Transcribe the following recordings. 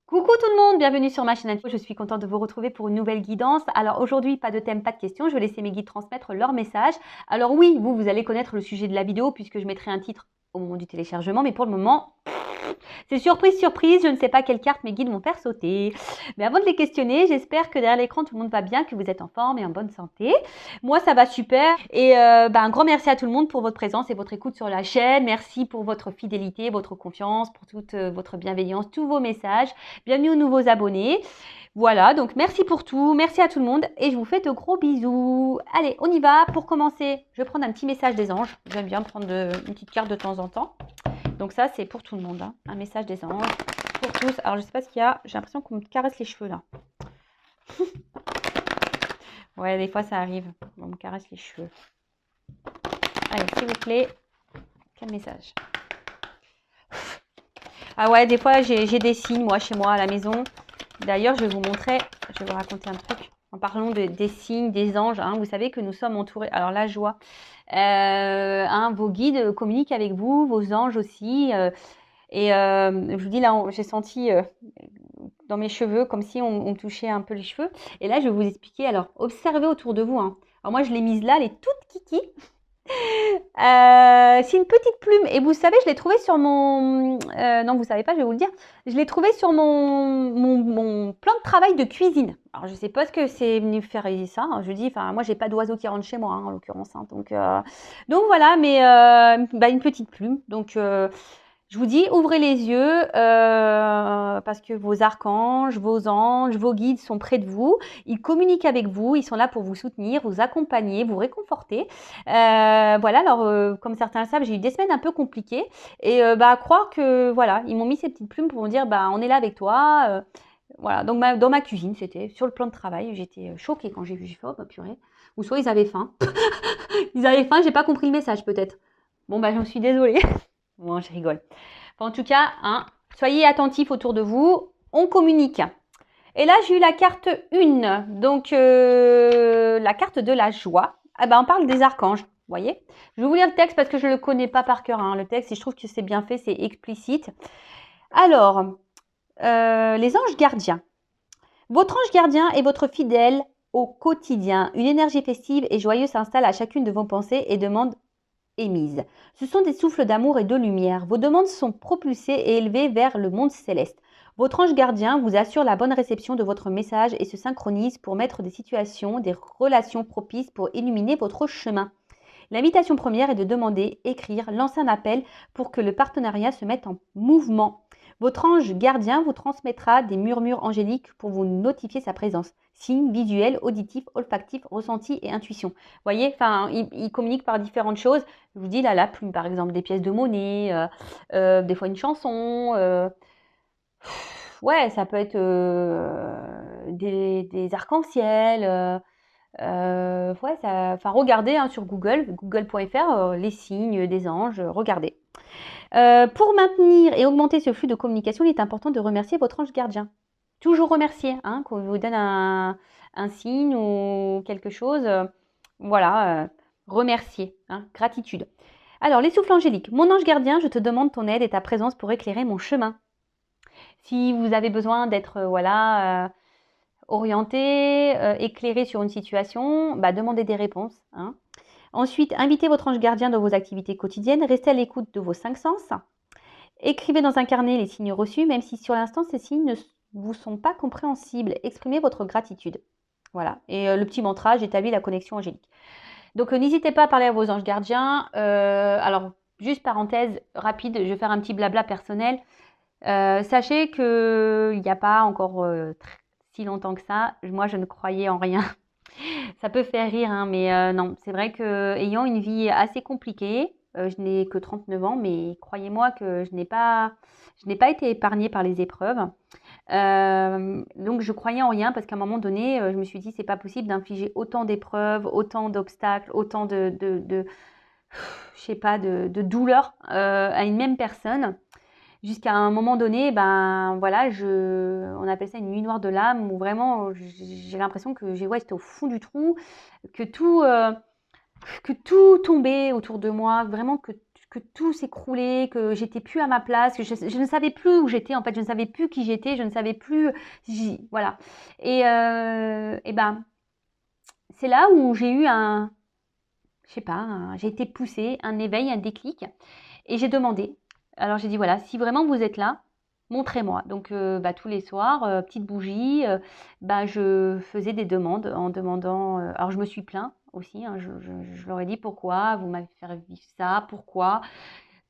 Coucou tout le monde, bienvenue sur ma chaîne Info. Je suis contente de vous retrouver pour une nouvelle guidance. Alors aujourd'hui, pas de thème, pas de questions. Je vais laisser mes guides transmettre leur message. Alors oui, vous allez connaître le sujet de la vidéo puisque je mettrai un titre au moment du téléchargement. Mais pour le moment, c'est surprise, surprise. Je ne sais pas quelle carte mes guides vont faire sauter. Mais avant de les questionner, j'espère que derrière l'écran, tout le monde va bien, que vous êtes en forme et en bonne santé. Moi, ça va super. Et un grand merci à tout le monde pour votre présence et votre écoute sur la chaîne. Merci pour votre fidélité, votre confiance, pour toute votre bienveillance, tous vos messages. Bienvenue aux nouveaux abonnés. Voilà, donc merci pour tout. Merci à tout le monde et je vous fais de gros bisous. Allez, on y va. Pour commencer, je vais prendre un petit message des anges. J'aime bien prendre une petite carte de temps en temps. Donc ça, c'est pour tout le monde. Hein. Un message des anges pour tous. Alors, je ne sais pas ce qu'il y a. J'ai l'impression qu'on me caresse les cheveux, là. Ouais, des fois, ça arrive. On me caresse les cheveux. Allez, s'il vous plaît. Quel message? Ah ouais, des fois, j'ai des signes, moi, chez moi, à la maison. D'ailleurs, je vais vous montrer. Je vais vous raconter un truc. En parlant des signes, des anges, hein, vous savez que nous sommes entourés. Alors, la joie. Vos guides communiquent avec vous, vos anges aussi. Je vous dis là, j'ai senti dans mes cheveux comme si on touchait un peu les cheveux. Et là, je vais vous expliquer. Alors, observez autour de vous. Hein. Alors moi, je l'ai mise là, elle est toute kiki. C'est une petite plume. Et vous savez, je l'ai trouvée sur mon... non, vous savez pas, je vais vous le dire. Je l'ai trouvée sur mon plan de travail de cuisine. Alors, je sais pas ce que c'est venu faire ça. Hein. Je dis, enfin, moi, j'ai pas d'oiseau qui rentre chez moi, hein, en l'occurrence. Hein. Donc voilà, mais une petite plume. Donc... je vous dis, ouvrez les yeux parce que vos archanges, vos anges, vos guides sont près de vous. Ils communiquent avec vous. Ils sont là pour vous soutenir, vous accompagner, vous réconforter. Voilà, alors comme certains le savent, j'ai eu des semaines un peu compliquées. Et à croire que, voilà, ils m'ont mis ces petites plumes pour me dire, on est là avec toi. Voilà, donc dans ma cuisine, c'était sur le plan de travail. J'étais choquée quand j'ai vu, j'ai fait, oh bah purée. Ou soit ils avaient faim. Ils avaient faim, j'ai pas compris le message peut-être. Bon, je me suis désolée. Bon, je rigole. Enfin, en tout cas, hein, soyez attentifs autour de vous. On communique. Et là, j'ai eu la carte 1. Donc, la carte de la joie. On parle des archanges. Vous voyez? Je vais vous lire le texte parce que je ne le connais pas par cœur. Hein, le texte, et je trouve que c'est bien fait, c'est explicite. Alors, les anges gardiens. Votre ange gardien est votre fidèle au quotidien. Une énergie festive et joyeuse s'installe à chacune de vos pensées et demande émises. Ce sont des souffles d'amour et de lumière. Vos demandes sont propulsées et élevées vers le monde céleste. Votre ange gardien vous assure la bonne réception de votre message et se synchronise pour mettre des situations, des relations propices pour illuminer votre chemin. L'invitation première est de demander, écrire, lancer un appel pour que le partenariat se mette en mouvement. Votre ange gardien vous transmettra des murmures angéliques pour vous notifier sa présence. Signes visuels, auditifs, olfactifs, ressentis et intuition. Vous voyez, il communique par différentes choses. Je vous dis là, la plume par exemple, des pièces de monnaie, des fois une chanson. Ouais, ça peut être des arcs-en-ciel. Regardez hein, sur google.fr, les signes des anges, regardez. Pour maintenir et augmenter ce flux de communication, il est important de remercier votre ange gardien. Toujours remercier, hein, quand il vous donne un signe ou quelque chose. Remercier, hein, gratitude. Alors, les souffles angéliques. Mon ange gardien, je te demande ton aide et ta présence pour éclairer mon chemin. Si vous avez besoin d'être, orienté, éclairé sur une situation, demandez des réponses. Hein. Ensuite, invitez votre ange gardien dans vos activités quotidiennes. Restez à l'écoute de vos 5 sens. Écrivez dans un carnet les signes reçus, même si sur l'instant ces signes ne vous sont pas compréhensibles. Exprimez votre gratitude. Voilà. Et le petit mantra, j'établis la connexion angélique. Donc, n'hésitez pas à parler à vos anges gardiens. Alors, juste parenthèse rapide, je vais faire un petit blabla personnel. Sachez qu'il n'y a pas encore si longtemps que ça, moi je ne croyais en rien. Ça peut faire rire, hein, mais non, c'est vrai que ayant une vie assez compliquée, je n'ai que 39 ans, mais croyez-moi que je n'ai pas été épargnée par les épreuves. Donc je croyais en rien parce qu'à un moment donné, je me suis dit c'est pas possible d'infliger autant d'épreuves, autant d'obstacles, autant de douleurs à une même personne. Jusqu'à un moment donné, on appelle ça une nuit noire de l'âme, où vraiment j'ai l'impression que j'étais au fond du trou, que tout tombait autour de moi, vraiment que que tout s'écroulait, que j'étais plus à ma place, que je ne savais plus où j'étais, en fait, je ne savais plus qui j'étais, je ne savais plus, voilà. Et ben, c'est là où j'ai eu je sais pas, j'ai été poussée, un éveil, un déclic, et j'ai demandé. Alors j'ai dit voilà, si vraiment vous êtes là, montrez-moi. Donc tous les soirs, petite bougie, je faisais des demandes en demandant. Alors je me suis plaint aussi, hein, je leur ai dit pourquoi vous m'avez fait vivre ça, pourquoi,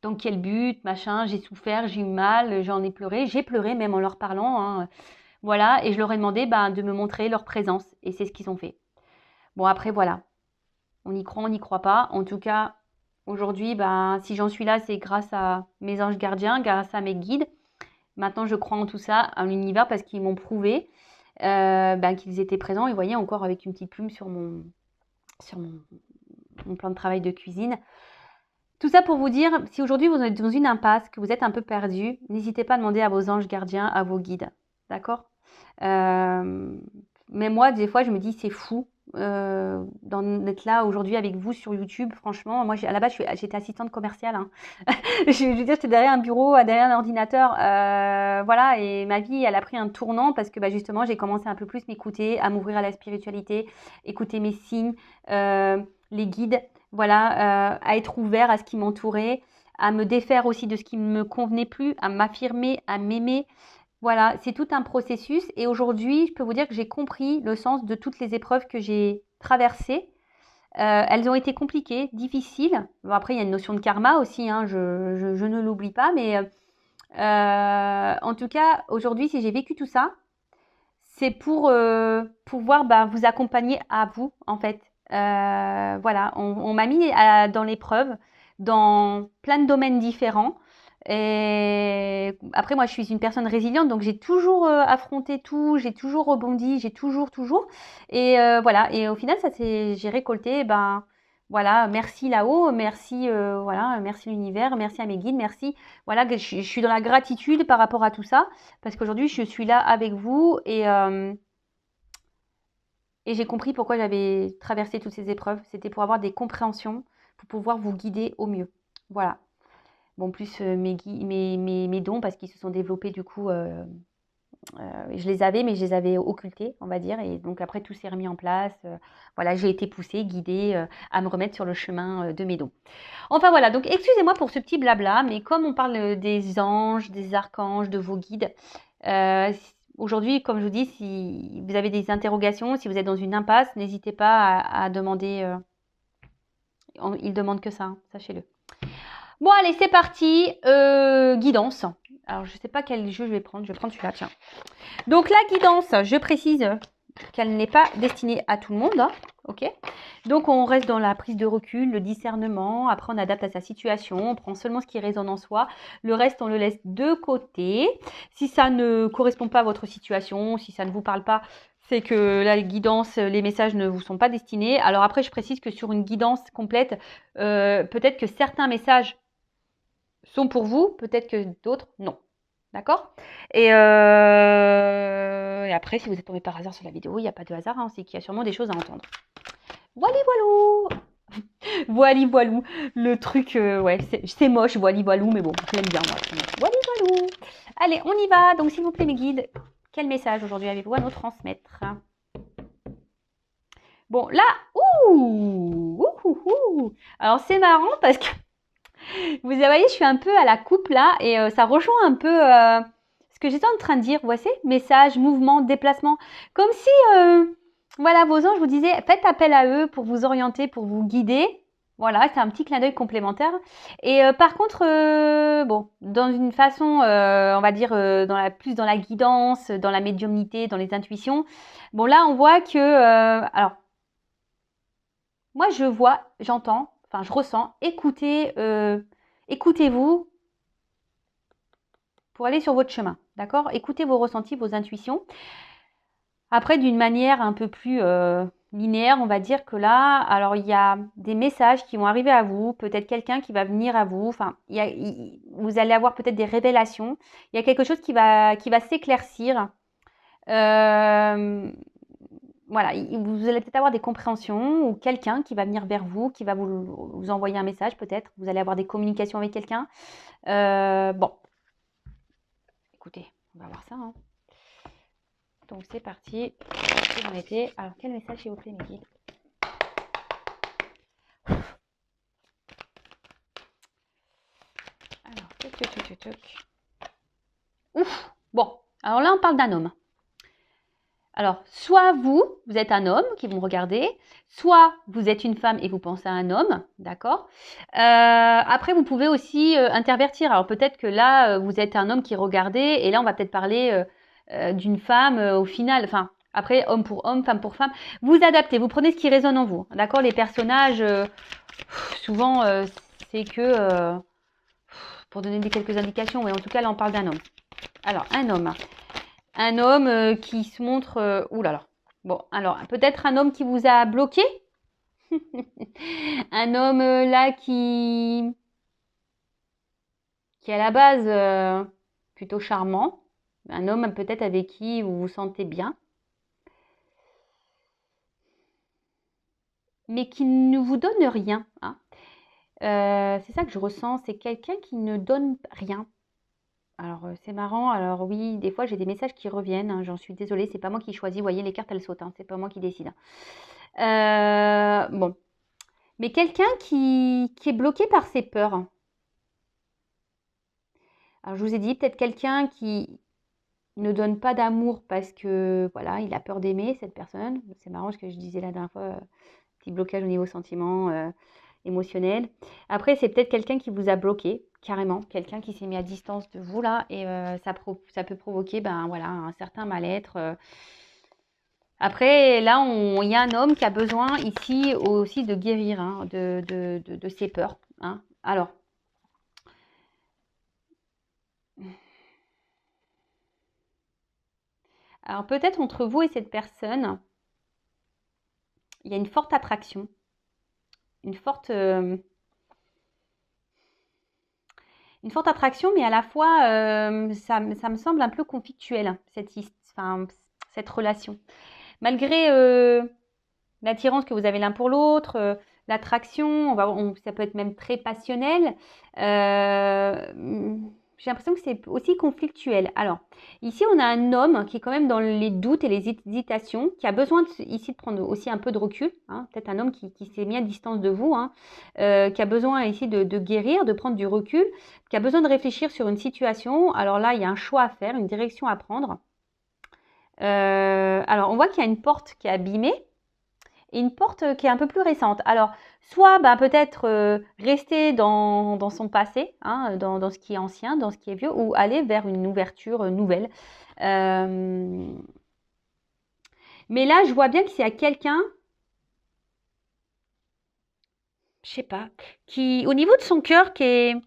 dans quel but, machin. J'ai souffert, j'ai eu mal, j'en ai pleuré, j'ai pleuré même en leur parlant, hein, voilà. Et je leur ai demandé de me montrer leur présence, et c'est ce qu'ils ont fait. Bon après voilà, on y croit, on n'y croit pas. En tout cas, aujourd'hui, si j'en suis là, c'est grâce à mes anges gardiens, grâce à mes guides. Maintenant, je crois en tout ça, en l'univers, parce qu'ils m'ont prouvé qu'ils étaient présents. Et vous voyez, encore avec une petite plume sur mon plan de travail de cuisine. Tout ça pour vous dire, si aujourd'hui vous êtes dans une impasse, que vous êtes un peu perdu, n'hésitez pas à demander à vos anges gardiens, à vos guides. D'accord Mais moi, des fois, je me dis, c'est fou d'être là aujourd'hui avec vous sur YouTube. Franchement, moi, à la base, j'étais assistante commerciale. Hein. je veux dire, j'étais derrière un bureau, derrière un ordinateur. Voilà, et ma vie, elle a pris un tournant parce que justement, j'ai commencé un peu plus m'écouter, à m'ouvrir à la spiritualité, écouter mes signes, les guides, voilà, à être ouvert à ce qui m'entourait, à me défaire aussi de ce qui ne me convenait plus, à m'affirmer, à m'aimer. Voilà, c'est tout un processus et aujourd'hui, je peux vous dire que j'ai compris le sens de toutes les épreuves que j'ai traversées. Elles ont été compliquées, difficiles. Bon, après, il y a une notion de karma aussi, hein, je ne l'oublie pas, mais en tout cas, aujourd'hui, si j'ai vécu tout ça, c'est pour pouvoir vous accompagner à vous, en fait. Voilà, on m'a mis dans l'épreuve, dans plein de domaines différents. Et après, moi, je suis une personne résiliente, donc j'ai toujours affronté tout, j'ai toujours rebondi, j'ai toujours. Et voilà, et au final, j'ai récolté, voilà, merci là-haut, merci, voilà, merci l'univers, merci à mes guides, merci. Voilà, que je suis dans la gratitude par rapport à tout ça, parce qu'aujourd'hui, je suis là avec vous et j'ai compris pourquoi j'avais traversé toutes ces épreuves. C'était pour avoir des compréhensions, pour pouvoir vous guider au mieux. Voilà. Bon, plus mes dons, parce qu'ils se sont développés du coup, je les avais, mais je les avais occultés, on va dire. Et donc après, tout s'est remis en place. Voilà, j'ai été poussée, guidée à me remettre sur le chemin de mes dons. Enfin voilà, donc excusez-moi pour ce petit blabla, mais comme on parle des anges, des archanges, de vos guides, aujourd'hui, comme je vous dis, si vous avez des interrogations, si vous êtes dans une impasse, n'hésitez pas à demander. Ils demandent que ça, hein, sachez-le. Bon, allez, c'est parti. Guidance. Alors, je ne sais pas quel jeu je vais prendre. Je vais prendre celui-là, tiens. Donc, la guidance, je précise qu'elle n'est pas destinée à tout le monde. Hein, ok. Donc, on reste dans la prise de recul, le discernement. Après, on adapte à sa situation. On prend seulement ce qui résonne en soi. Le reste, on le laisse de côté. Si ça ne correspond pas à votre situation, si ça ne vous parle pas, c'est que la guidance, les messages ne vous sont pas destinés. Alors après, je précise que sur une guidance complète, peut-être que certains messages sont pour vous, peut-être que d'autres, non. D'accord et après, si vous êtes tombé par hasard sur la vidéo, il n'y a pas de hasard, hein, c'est qu'il y a sûrement des choses à entendre. Voili voilou. Voili voilou. Le truc, ouais, c'est moche, voili voilou, mais bon, je l'aime bien, moi. Voili voilou. Allez, on y va. Donc, s'il vous plaît, mes guides, quel message aujourd'hui avez-vous à nous transmettre? Bon, là, alors, c'est marrant parce que vous voyez, je suis un peu à la coupe là et ça rejoint un peu ce que j'étais en train de dire. Vous voyez, message, mouvement, déplacement. Comme si, voilà, vos anges vous disaient, faites appel à eux pour vous orienter, pour vous guider. Voilà, c'est un petit clin d'œil complémentaire. Et par contre, bon, dans une façon, on va dire, plus dans la guidance, dans la médiumnité, dans les intuitions. Bon, là, on voit que, alors, moi, je vois, j'entends, enfin, je ressens, écoutez-vous pour aller sur votre chemin, d'accord? Écoutez vos ressentis, vos intuitions. Après, d'une manière un peu plus linéaire, on va dire que là, alors il y a des messages qui vont arriver à vous, peut-être quelqu'un qui va venir à vous, enfin, vous allez avoir peut-être des révélations. Il y a quelque chose qui va s'éclaircir. voilà, vous allez peut-être avoir des compréhensions ou quelqu'un qui va venir vers vous, qui va vous envoyer un message peut-être. Vous allez avoir des communications avec quelqu'un. Bon, écoutez, on va voir ça, hein. Donc c'est parti. J'en étais. Alors quel message s'il vous plaît, Mehdi? Alors, tuc. Ouf. Bon, alors là on parle d'un homme. Alors, soit vous êtes un homme qui vont regarder, soit vous êtes une femme et vous pensez à un homme, d'accord. Après, vous pouvez aussi intervertir. Alors, peut-être que là, vous êtes un homme qui regardait, et là, on va peut-être parler d'une femme au final. Enfin, après, homme pour homme, femme pour femme. Vous adaptez, vous prenez ce qui résonne en vous, d'accord. Les personnages, souvent, c'est que, pour donner quelques indications, mais en tout cas, là, on parle d'un homme. Alors, un homme. Un homme qui se montre... ouh là là. Bon, alors, peut-être un homme qui vous a bloqué. Un homme là qui est à la base plutôt charmant. Un homme peut-être avec qui vous vous sentez bien. Mais qui ne vous donne rien, hein. C'est ça que je ressens, c'est quelqu'un qui ne donne rien. Alors, c'est marrant. Alors oui, des fois, j'ai des messages qui reviennent, hein. J'en suis désolée, c'est pas moi qui choisis. Vous voyez, les cartes, elles sautent, hein. C'est pas moi qui décide. Bon. Mais quelqu'un qui est bloqué par ses peurs. Alors, je vous ai dit, peut-être quelqu'un qui ne donne pas d'amour parce que, voilà, il a peur d'aimer cette personne. C'est marrant ce que je disais la dernière fois, petit blocage au niveau sentiment, émotionnel. Après, c'est peut-être quelqu'un qui vous a bloqué, carrément. Quelqu'un qui s'est mis à distance de vous, là, et ça peut provoquer, ben voilà, un certain mal-être. Après, là, il y a un homme qui a besoin ici aussi de guérir, hein, de ses peurs, hein. Alors peut-être entre vous et cette personne, il y a une forte attraction, une forte, attraction, mais à la fois, ça me semble un peu conflictuel, cette relation. Malgré l'attirance que vous avez l'un pour l'autre, l'attraction, ça peut être même très passionnel. J'ai l'impression que c'est aussi conflictuel. Alors, ici, on a un homme qui est quand même dans les doutes et les hésitations, qui a besoin ici de prendre aussi un peu de recul, hein. Peut-être un homme qui s'est mis à distance de vous, hein, qui a besoin ici de guérir, de prendre du recul, qui a besoin de réfléchir sur une situation. Alors là, il y a un choix à faire, une direction à prendre. Alors, on voit qu'il y a une porte qui est abîmée et une porte qui est un peu plus récente. Alors, soit peut-être rester dans son passé, hein, dans ce qui est ancien, dans ce qui est vieux, ou aller vers une ouverture nouvelle. Mais là, je vois bien que s'il y a quelqu'un, je sais pas, qui, au niveau de son cœur, qui est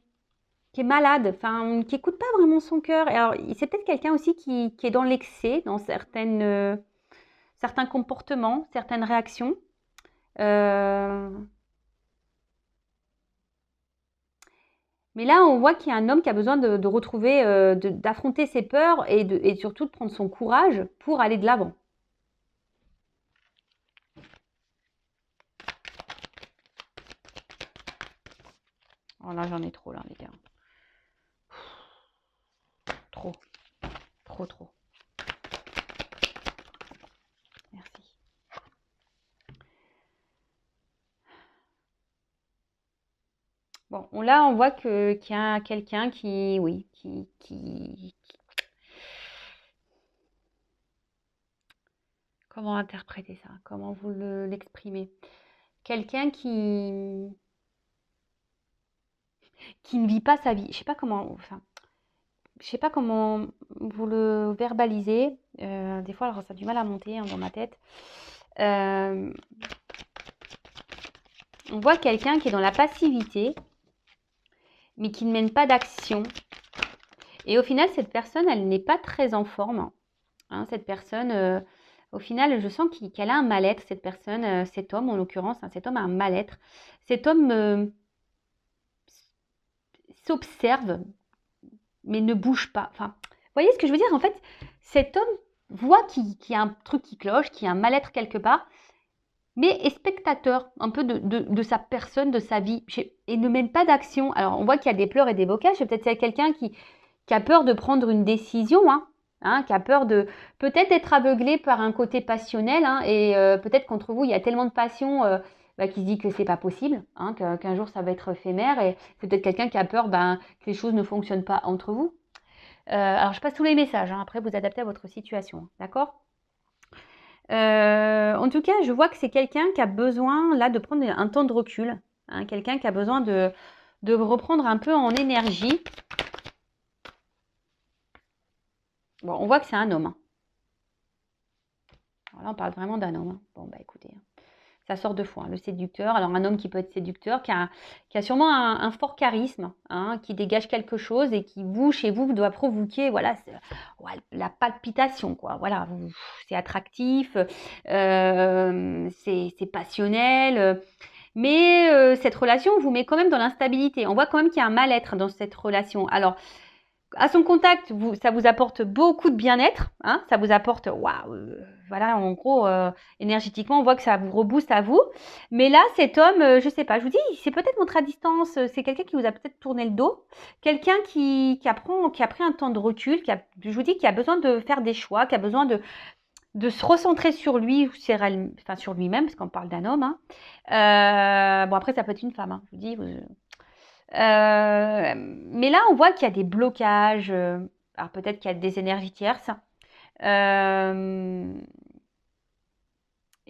malade, enfin, qui écoute pas vraiment son cœur. Alors, c'est peut-être quelqu'un aussi qui est dans l'excès, dans certains comportements, certaines réactions. Euh, Mais là, on voit qu'il y a un homme qui a besoin de retrouver, d'affronter ses peurs et surtout de prendre son courage pour aller de l'avant. Oh là, j'en ai trop là, les gars. Trop, trop. Merci. Bon, là, on voit qu'il y a quelqu'un qui, oui, comment interpréter ça? Comment vous l'exprimez? Quelqu'un qui ne vit pas sa vie. Je sais pas comment vous le verbalisez. Des fois, alors, ça a du mal à monter, hein, dans ma tête. On voit quelqu'un qui est dans la passivité, mais qui ne mène pas d'action. Et au final, cette personne, elle n'est pas très en forme, hein. Cette personne, au final, je sens qu'elle a un mal-être, cette personne, cet homme en l'occurrence, hein, cet homme a un mal-être. Cet homme s'observe, mais ne bouge pas. Enfin, vous voyez ce que je veux dire? En fait, cet homme voit qu'il y a un truc qui cloche, qu'il y a un mal-être quelque part, mais est spectateur un peu de sa personne, de sa vie, et ne mène pas d'action. Alors, on voit qu'il y a des pleurs et des bocages. Peut-être c'est quelqu'un qui a peur de prendre une décision, qui a peur de peut-être être aveuglé par un côté passionnel, et peut-être qu'entre vous, il y a tellement de passion qui se dit que c'est pas possible, qu'un jour ça va être éphémère, et c'est peut-être quelqu'un qui a peur que les choses ne fonctionnent pas entre vous. Alors, je passe tous les messages, après vous adaptez à votre situation, d'accord? En tout cas, je vois que c'est quelqu'un qui a besoin là de prendre un temps de recul, quelqu'un qui a besoin de reprendre un peu en énergie. Bon, on voit que c'est un homme. Alors là, on parle vraiment d'un homme. Bon, bah écoutez, ça sort de fois, le séducteur. Alors, un homme qui peut être séducteur, qui a sûrement un fort charisme, qui dégage quelque chose et qui, chez vous, doit provoquer, voilà, la palpitation, quoi. Voilà, c'est attractif, c'est passionnel. Mais cette relation vous met quand même dans l'instabilité. On voit quand même qu'il y a un mal-être dans cette relation. Alors, à son contact, ça vous apporte beaucoup de bien-être, ça vous apporte, voilà, en gros, énergétiquement, on voit que ça vous rebooste à vous. Mais là, cet homme, je sais pas, je vous dis, c'est peut-être montré à distance, c'est quelqu'un qui vous a peut-être tourné le dos, quelqu'un qui a pris un temps de recul, je vous dis, qui a besoin de faire des choix, qui a besoin de se recentrer sur lui, sur lui-même, parce qu'on parle d'un homme. Bon, après, ça peut être une femme, je vous dis. Mais là, on voit qu'il y a des blocages. Alors peut-être qu'il y a des énergies tierces. Et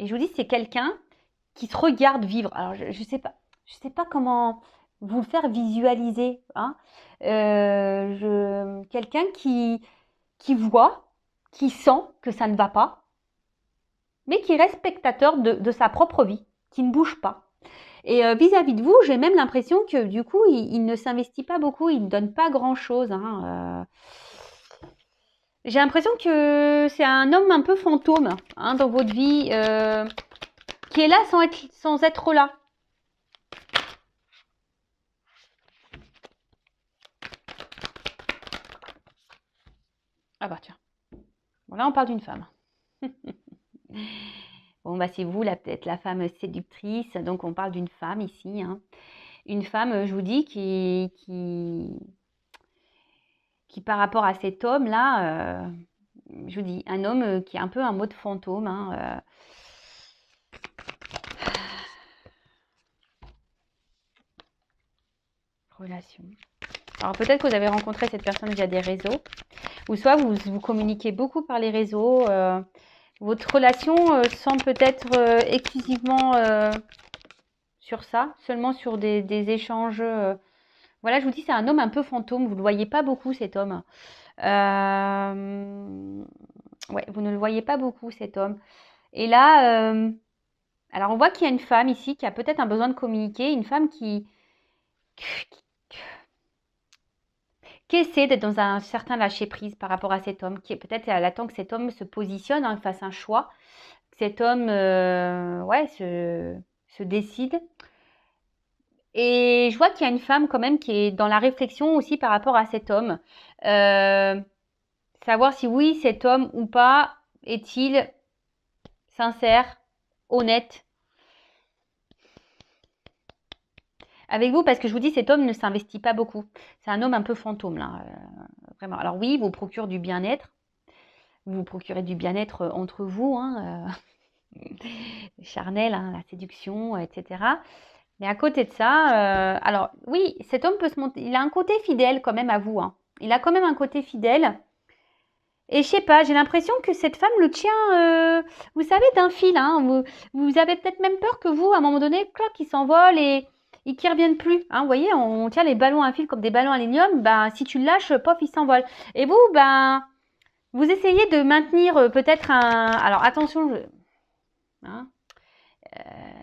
je vous dis, c'est quelqu'un qui se regarde vivre. Alors je sais pas comment vous le faire visualiser. Quelqu'un qui voit, qui sent que ça ne va pas, mais qui reste spectateur de sa propre vie, qui ne bouge pas. Et vis-à-vis de vous, j'ai même l'impression que du coup, il ne s'investit pas beaucoup, il ne donne pas grand-chose. J'ai l'impression que c'est un homme un peu fantôme dans votre vie, qui est là sans être là. Ah bah tiens. Bon, là, on parle d'une femme. Bon, bah c'est vous, peut-être la femme séductrice. Donc, on parle d'une femme ici. Une femme, je vous dis, qui par rapport à cet homme-là, je vous dis, un homme qui est un peu un mode fantôme. Relation. Alors peut-être que vous avez rencontré cette personne via des réseaux, ou soit vous communiquez beaucoup par les réseaux. Votre relation semble peut-être exclusivement sur ça, seulement sur des échanges. Voilà, je vous dis, c'est un homme un peu fantôme. Vous ne le voyez pas beaucoup, cet homme. Ouais, vous ne le voyez pas beaucoup, cet homme. Et là, alors on voit qu'il y a une femme ici qui a peut-être un besoin de communiquer, une femme qui essaie d'être dans un certain lâcher-prise par rapport à cet homme, qui peut-être elle attend que cet homme se positionne, fasse un choix, que cet homme se décide. Et je vois qu'il y a une femme quand même qui est dans la réflexion aussi par rapport à cet homme. Savoir si oui, cet homme ou pas est-il sincère, honnête avec vous, parce que je vous dis, cet homme ne s'investit pas beaucoup. C'est un homme un peu fantôme, là, vraiment. Alors oui, il vous procure du bien-être. Vous vous procurez du bien-être entre vous, charnel, la séduction, etc. Mais à côté de ça, alors oui, cet homme peut se monter. Il a un côté fidèle quand même à vous. Il a quand même un côté fidèle. Et je sais pas, j'ai l'impression que cette femme le tient, vous savez, d'un fil. Vous avez peut-être même peur que vous, à un moment donné, clac, il s'envole et qu'il ne revienne plus. Vous voyez, on tient les ballons à un fil comme des ballons à l'hélium. Si tu le lâches, pof, il s'envole. Et vous, vous essayez de maintenir peut-être un... Alors attention,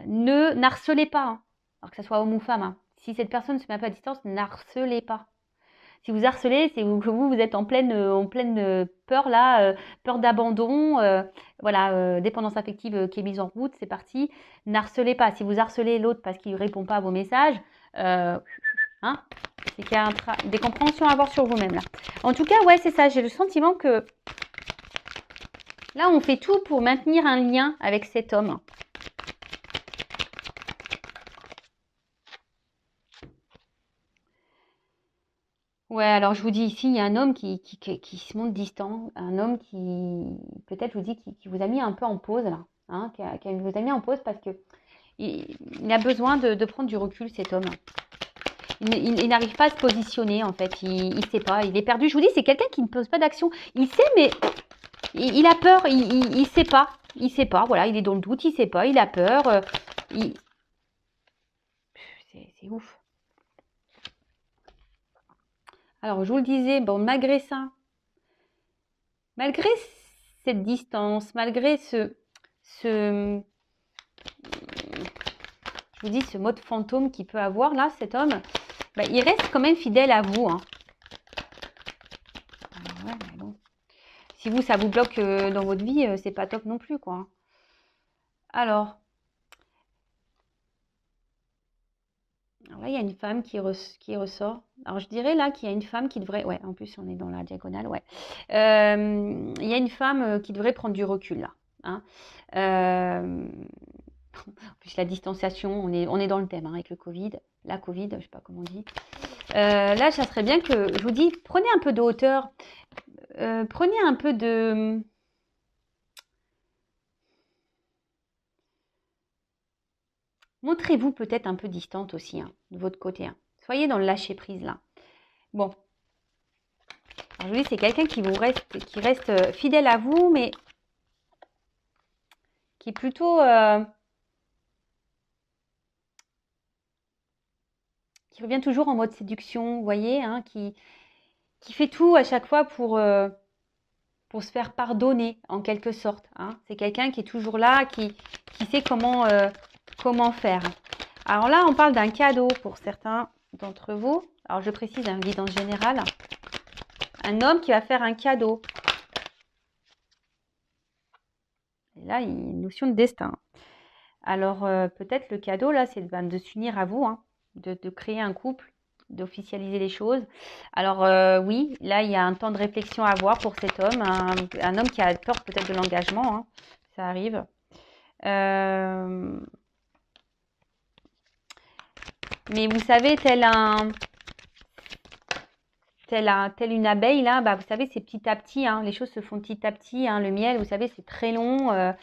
n'harcelez pas, alors que ce soit homme ou femme. Si cette personne ne se met pas à distance, n'harcelez pas. Si vous harcelez, c'est que vous êtes en pleine peur là, peur d'abandon, dépendance affective qui est mise en route, c'est parti. N'harcelez pas. Si vous harcelez l'autre parce qu'il ne répond pas à vos messages, c'est qu'il y a des compréhensions à avoir sur vous-même là. En tout cas, ouais, c'est ça. J'ai le sentiment que Là, on fait tout pour maintenir un lien avec cet homme. Ouais, alors je vous dis ici, il y a un homme qui se montre distant, un homme qui, peut-être je vous dis, qui vous a mis un peu en pause là, hein, qui vous a mis en pause parce que il a besoin de prendre du recul, cet homme. Il n'arrive pas à se positionner en fait, il ne sait pas, il est perdu. Je vous dis, c'est quelqu'un qui ne pose pas d'action. Il sait, mais il a peur, il sait pas. Il sait pas, voilà, il est dans le doute, il sait pas, il a peur. C'est ouf. Alors, je vous le disais, bon, malgré ça, malgré cette distance, malgré je vous dis, ce mode fantôme qu'il peut avoir là, cet homme, bah, il reste quand même fidèle à vous. Hein. Alors, ouais, mais bon. Si vous, ça vous bloque dans votre vie, c'est pas top non plus, quoi. Alors là, il y a une femme qui ressort. Alors, je dirais là qu'il y a une femme qui devrait... Ouais, en plus, on est dans la diagonale, ouais. Il y a une femme qui devrait prendre du recul, là. Hein. En plus, la distanciation, on est dans le thème, hein, avec le Covid. La Covid, je ne sais pas comment on dit. Là, ça serait bien que... Je vous dis, prenez un peu de hauteur. Prenez un peu de... Montrez-vous peut-être un peu distante aussi, hein, de votre côté. Hein. Soyez dans le lâcher-prise, là. Bon. Alors, je vous dis, c'est quelqu'un qui reste fidèle à vous, mais qui est plutôt... qui revient toujours en mode séduction, vous voyez, hein, qui fait tout à chaque fois pour se faire pardonner, en quelque sorte. Hein. C'est quelqu'un qui est toujours là, qui sait comment faire. Alors là, on parle d'un cadeau pour certains d'entre vous. Alors, je précise, un guidance générale. Un homme qui va faire un cadeau. Et là, il y a une notion de destin. Alors, peut-être le cadeau, là, c'est de s'unir à vous, hein, de créer un couple, d'officialiser les choses. Alors, oui, là, il y a un temps de réflexion à avoir pour cet homme. Un homme qui a peur peut-être de l'engagement. Hein, ça arrive. Mais vous savez, telle une abeille, là, bah, vous savez, c'est petit à petit, hein, les choses se font petit à petit. Hein, le miel, vous savez, c'est très long à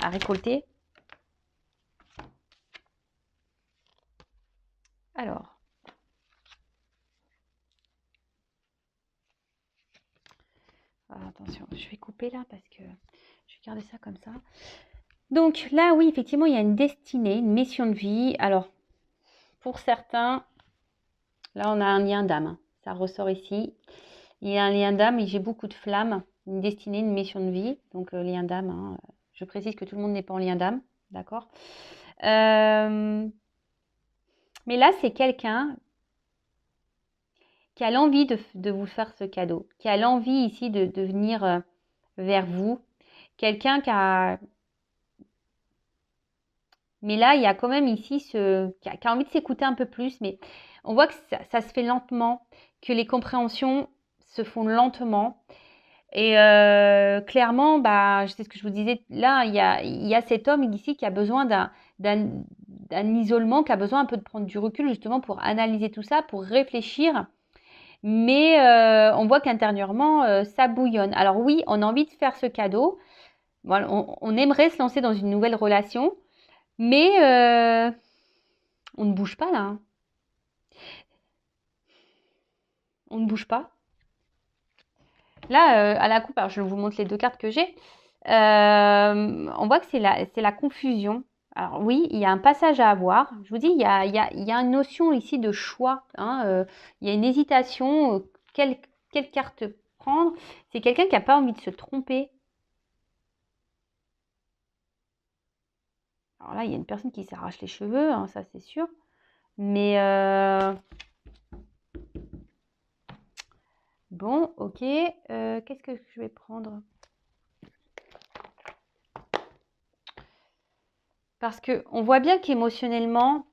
récolter. Alors, attention, je vais couper là parce que je vais garder ça comme ça. Donc là, oui, effectivement, il y a une destinée, une mission de vie. Alors, pour certains, là, on a un lien d'âme. Hein. Ça ressort ici. Il y a un lien d'âme et j'ai beaucoup de flammes. Une destinée, une mission de vie. Donc, lien d'âme. Hein. Je précise que tout le monde n'est pas en lien d'âme. D'accord. Mais là, c'est quelqu'un qui a l'envie de vous faire ce cadeau. Qui a l'envie ici de venir vers vous. Quelqu'un qui a... Mais là, il y a quand même ici qui a envie de s'écouter un peu plus. Mais on voit que ça se fait lentement, que les compréhensions se font lentement. Et clairement, bah, c'est ce que je vous disais, là, il y a cet homme ici qui a besoin d'un isolement, qui a besoin un peu de prendre du recul justement pour analyser tout ça, pour réfléchir. Mais on voit qu'intérieurement, ça bouillonne. Alors oui, on a envie de faire ce cadeau. Voilà, on aimerait se lancer dans une nouvelle relation. Mais on ne bouge pas là. Hein. On ne bouge pas. Là, à la coupe, alors je vous montre les deux cartes que j'ai. On voit que c'est la confusion. Alors oui, il y a un passage à avoir. Je vous dis, il y a une notion ici de choix. Hein, il y a une hésitation. Quelle carte prendre? C'est quelqu'un qui n'a pas envie de se tromper. Alors là, il y a une personne qui s'arrache les cheveux, hein, ça c'est sûr. Mais bon, ok. Qu'est-ce que je vais prendre? Parce qu'on voit bien qu'émotionnellement,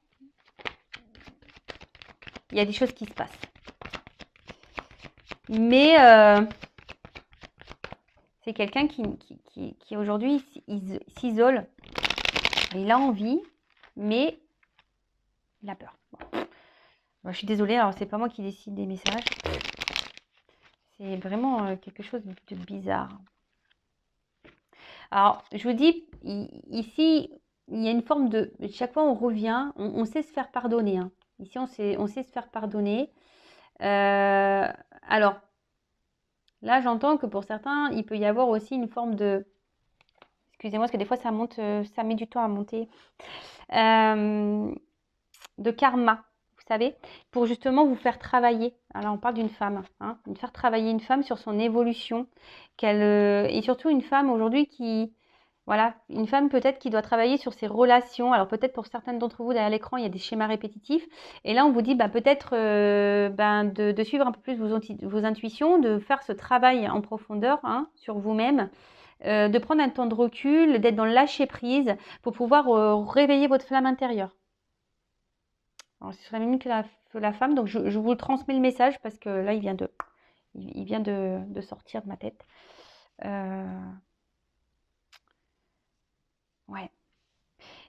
il y a des choses qui se passent. Mais c'est quelqu'un qui aujourd'hui s'isole. Il a envie, mais il a peur. Bon. Bon, je suis désolée, alors c'est pas moi qui décide des messages. C'est vraiment quelque chose de bizarre. Alors, je vous dis, ici, il y a une forme de... Chaque fois, on revient, on sait se faire pardonner. Hein. Ici, on sait se faire pardonner. Alors, là, j'entends que pour certains, il peut y avoir aussi une forme de... Excusez-moi, parce que des fois, ça monte, ça met du temps à monter. De karma, vous savez, pour justement vous faire travailler. Alors, on parle d'une femme, hein, de faire travailler une femme sur son évolution, et surtout une femme aujourd'hui qui, voilà, une femme peut-être qui doit travailler sur ses relations. Alors peut-être pour certaines d'entre vous derrière l'écran, il y a des schémas répétitifs. Et là, on vous dit peut-être de suivre un peu plus vos intuitions, de faire ce travail en profondeur hein, sur vous-même, de prendre un temps de recul, d'être dans le lâcher-prise pour pouvoir réveiller votre flamme intérieure. Alors, ce serait mieux que la femme. Donc, je vous transmets le message parce que là, il vient de sortir de ma tête. Ouais.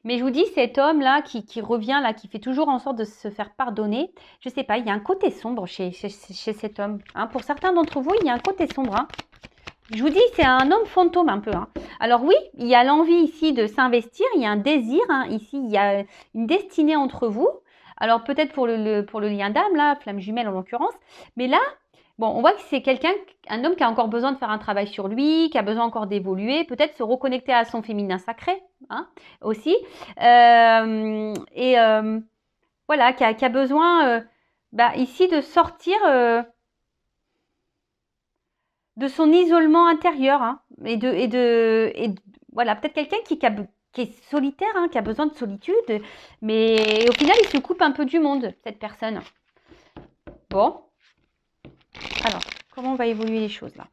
Mais je vous dis, cet homme-là qui revient, là, qui fait toujours en sorte de se faire pardonner, je sais pas, il y a un côté sombre chez cet homme. Hein. Pour certains d'entre vous, il y a un côté sombre. Hein. Je vous dis, c'est un homme fantôme un peu. Hein. Alors oui, il y a l'envie ici de s'investir, il y a un désir. Hein. Ici, il y a une destinée entre vous. Alors peut-être pour le lien d'âme, là, flamme jumelle en l'occurrence. Mais là, bon, on voit que c'est un homme qui a encore besoin de faire un travail sur lui, qui a besoin encore d'évoluer, peut-être se reconnecter à son féminin sacré, hein, aussi. Voilà, qui a besoin ici de sortir de son isolement intérieur. Hein, voilà, peut-être quelqu'un qui est solitaire, hein, qui a besoin de solitude, mais au final, il se coupe un peu du monde, cette personne. Bon. Alors, comment on va évoluer les choses là?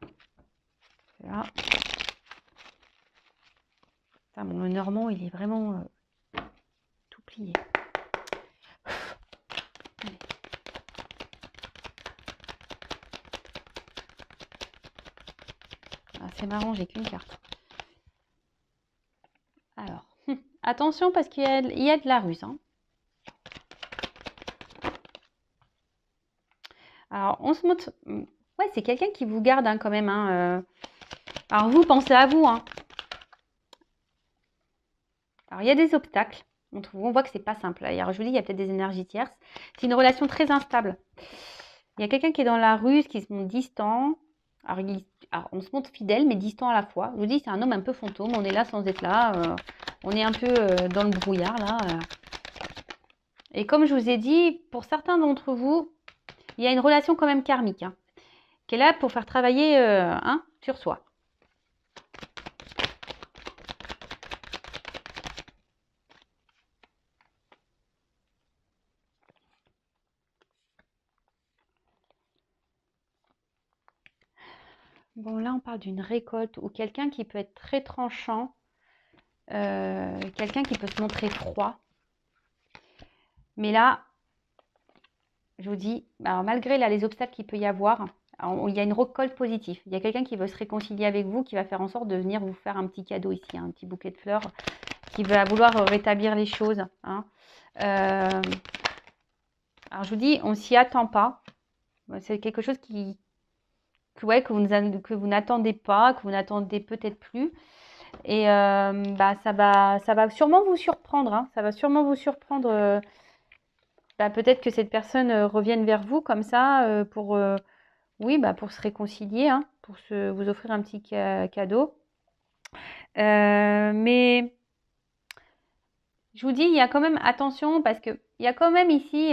Là. Putain, bon, le normand, il est vraiment tout plié. Allez. Ah, c'est marrant, j'ai qu'une carte. Alors, attention parce qu'il y a de la ruse. Hein. Alors, on se montre... Ouais, c'est quelqu'un qui vous garde hein, quand même. Hein, Alors, vous, pensez à vous. Hein. Alors, il y a des obstacles. On voit que c'est pas simple. Alors, je vous dis, il y a peut-être des énergies tierces. C'est une relation très instable. Il y a quelqu'un qui est dans la ruse, qui se montre distant. Alors, on se montre fidèle, mais distant à la fois. Je vous dis, c'est un homme un peu fantôme. On est là sans être là. On est un peu dans le brouillard, là. Et comme je vous ai dit, pour certains d'entre vous, il y a une relation quand même karmique. Hein, qui est là pour faire travailler sur soi. Bon, là, on parle d'une récolte ou quelqu'un qui peut être très tranchant, quelqu'un qui peut se montrer froid. Mais là, je vous dis, alors, malgré là, les obstacles qu'il peut y avoir, il y a une récolte positive. Il y a quelqu'un qui veut se réconcilier avec vous, qui va faire en sorte de venir vous faire un petit cadeau ici, un petit bouquet de fleurs, qui va vouloir rétablir les choses. Hein. Alors, je vous dis, on ne s'y attend pas. C'est quelque chose que vous n'attendez pas, que vous n'attendez peut-être plus. Et ça va sûrement vous surprendre. Hein. Ça va sûrement vous surprendre. Peut-être que cette personne revienne vers vous comme ça pour se réconcilier, hein, pour vous offrir un petit cadeau. Mais je vous dis, il y a quand même attention parce qu'il y a quand même ici,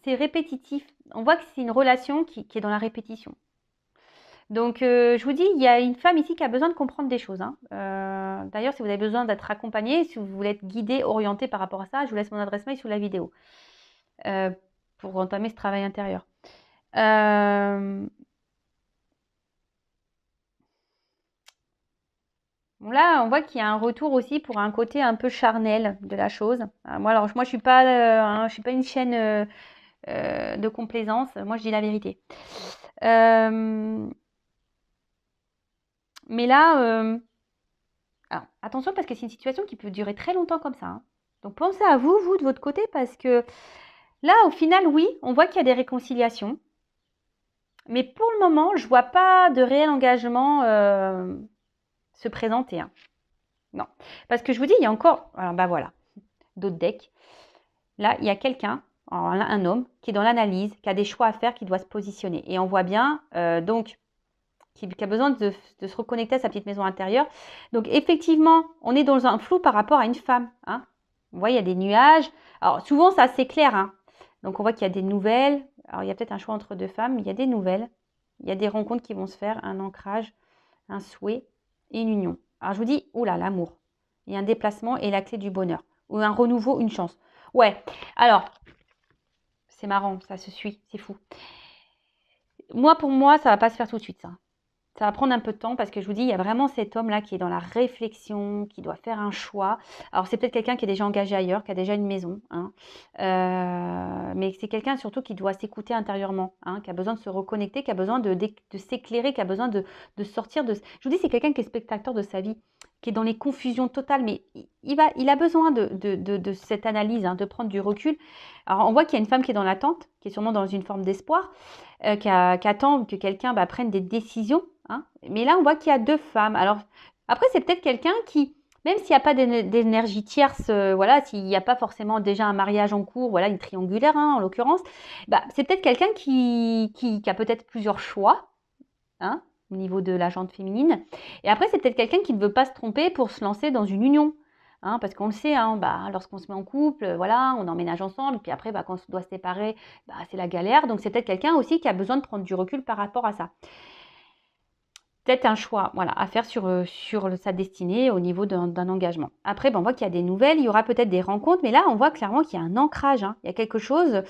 c'est répétitif. On voit que c'est une relation qui est dans la répétition. Donc, je vous dis, il y a une femme ici qui a besoin de comprendre des choses. Hein. D'ailleurs, si vous avez besoin d'être accompagné, si vous voulez être guidé, orienté par rapport à ça, je vous laisse mon adresse mail sous la vidéo pour entamer ce travail intérieur. Bon, là, on voit qu'il y a un retour aussi pour un côté un peu charnel de la chose. Moi, je suis pas une chaîne de complaisance. Moi, je dis la vérité. Mais là, alors, attention parce que c'est une situation qui peut durer très longtemps comme ça, hein. Donc pensez à vous, de votre côté, parce que là, au final, oui, on voit qu'il y a des réconciliations. Mais pour le moment, je ne vois pas de réel engagement se présenter, hein. Non. Parce que je vous dis, il y a encore... Alors, bah voilà, d'autres decks. Là, il y a quelqu'un, un homme, qui est dans l'analyse, qui a des choix à faire, qui doit se positionner. Et on voit bien, donc, qui a besoin de se reconnecter à sa petite maison intérieure. Donc, effectivement, on est dans un flou par rapport à une femme, hein. Vous voyez, il y a des nuages. Alors, souvent, c'est assez clair, hein. Donc, on voit qu'il y a des nouvelles. Alors, il y a peut-être un choix entre deux femmes, mais il y a des nouvelles. Il y a des rencontres qui vont se faire, un ancrage, un souhait et une union. Alors, je vous dis, oula, l'amour. Il y a un déplacement et la clé du bonheur. Ou un renouveau, une chance. Ouais, alors, c'est marrant, ça se suit, c'est fou. Moi, pour moi, ça ne va pas se faire tout de suite, ça. Ça va prendre un peu de temps parce que je vous dis, il y a vraiment cet homme-là qui est dans la réflexion, qui doit faire un choix. Alors, c'est peut-être quelqu'un qui est déjà engagé ailleurs, qui a déjà une maison, hein. Mais c'est quelqu'un surtout qui doit s'écouter intérieurement, hein, qui a besoin de se reconnecter, qui a besoin de s'éclairer, qui a besoin de sortir de... Je vous dis, c'est quelqu'un qui est spectateur de sa vie, qui est dans les confusions totales, mais il a besoin de cette analyse, hein, de prendre du recul. Alors, on voit qu'il y a une femme qui est dans l'attente, qui est sûrement dans une forme d'espoir, qui attend que quelqu'un prenne des décisions, hein. Mais là, on voit qu'il y a deux femmes. Alors, après, c'est peut-être quelqu'un qui, même s'il n'y a pas d'énergie tierce, voilà, s'il n'y a pas forcément déjà un mariage en cours, voilà, une triangulaire, hein, en l'occurrence, c'est peut-être quelqu'un qui a peut-être plusieurs choix, hein, au niveau de la jante féminine. Et après, c'est peut-être quelqu'un qui ne veut pas se tromper pour se lancer dans une union. Hein, parce qu'on le sait, hein, lorsqu'on se met en couple, voilà, on emménage ensemble, puis après, quand on doit se séparer, c'est la galère. Donc, c'est peut-être quelqu'un aussi qui a besoin de prendre du recul par rapport à ça. Peut-être un choix, voilà, à faire sur sa destinée au niveau d'un engagement. Après, on voit qu'il y a des nouvelles, il y aura peut-être des rencontres, mais là, on voit clairement qu'il y a un ancrage, hein. Il y a quelque chose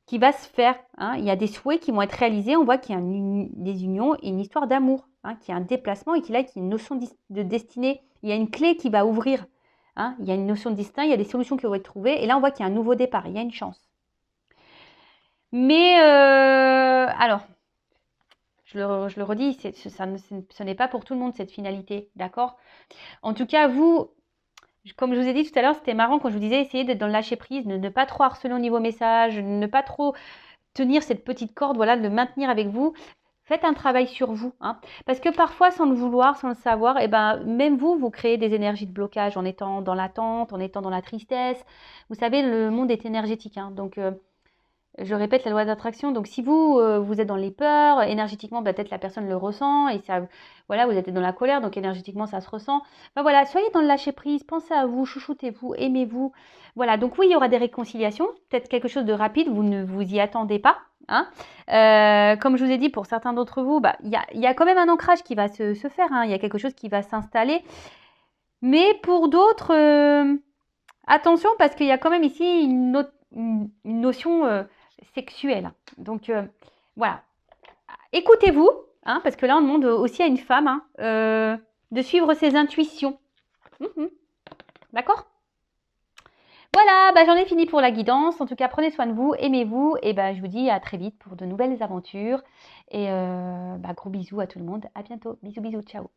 qui va se faire, hein. Il y a des souhaits qui vont être réalisés, on voit qu'il y a des unions et une histoire d'amour, hein, qu'il y a un déplacement et qu'il y a une notion de destinée. Il y a une clé qui va ouvrir, hein. Il y a une notion de destin, il y a des solutions qui vont être trouvées, et là, on voit qu'il y a un nouveau départ, il y a une chance. Mais, alors... Je le redis, ce n'est pas pour tout le monde cette finalité, d'accord? En tout cas, vous, comme je vous ai dit tout à l'heure, c'était marrant quand je vous disais, essayez d'être dans le lâcher prise, ne pas trop harceler au niveau message, ne pas trop tenir cette petite corde, voilà, de le maintenir avec vous. Faites un travail sur vous, hein, parce que parfois, sans le vouloir, sans le savoir, même vous créez des énergies de blocage en étant dans l'attente, en étant dans la tristesse. Vous savez, le monde est énergétique, hein, donc... je répète la loi d'attraction. Donc, si vous êtes dans les peurs, énergétiquement, peut-être la personne le ressent et ça, voilà, vous êtes dans la colère, donc énergétiquement, ça se ressent. Voilà, soyez dans le lâcher prise, pensez à vous, chouchoutez-vous, aimez-vous. Voilà, donc oui, il y aura des réconciliations, peut-être quelque chose de rapide, vous ne vous y attendez pas, hein. Comme je vous ai dit, pour certains d'entre vous, il y a quand même un ancrage qui va se faire, hein. Il y a quelque chose qui va s'installer. Mais pour d'autres, attention, parce qu'il y a quand même ici une notion sexuelle. Donc, voilà. Écoutez-vous, hein, parce que là, on demande aussi à une femme, hein, de suivre ses intuitions. D'accord? Voilà, j'en ai fini pour la guidance. En tout cas, prenez soin de vous, aimez-vous. Et je vous dis à très vite pour de nouvelles aventures. Et gros bisous à tout le monde. À bientôt. Bisous, bisous. Ciao.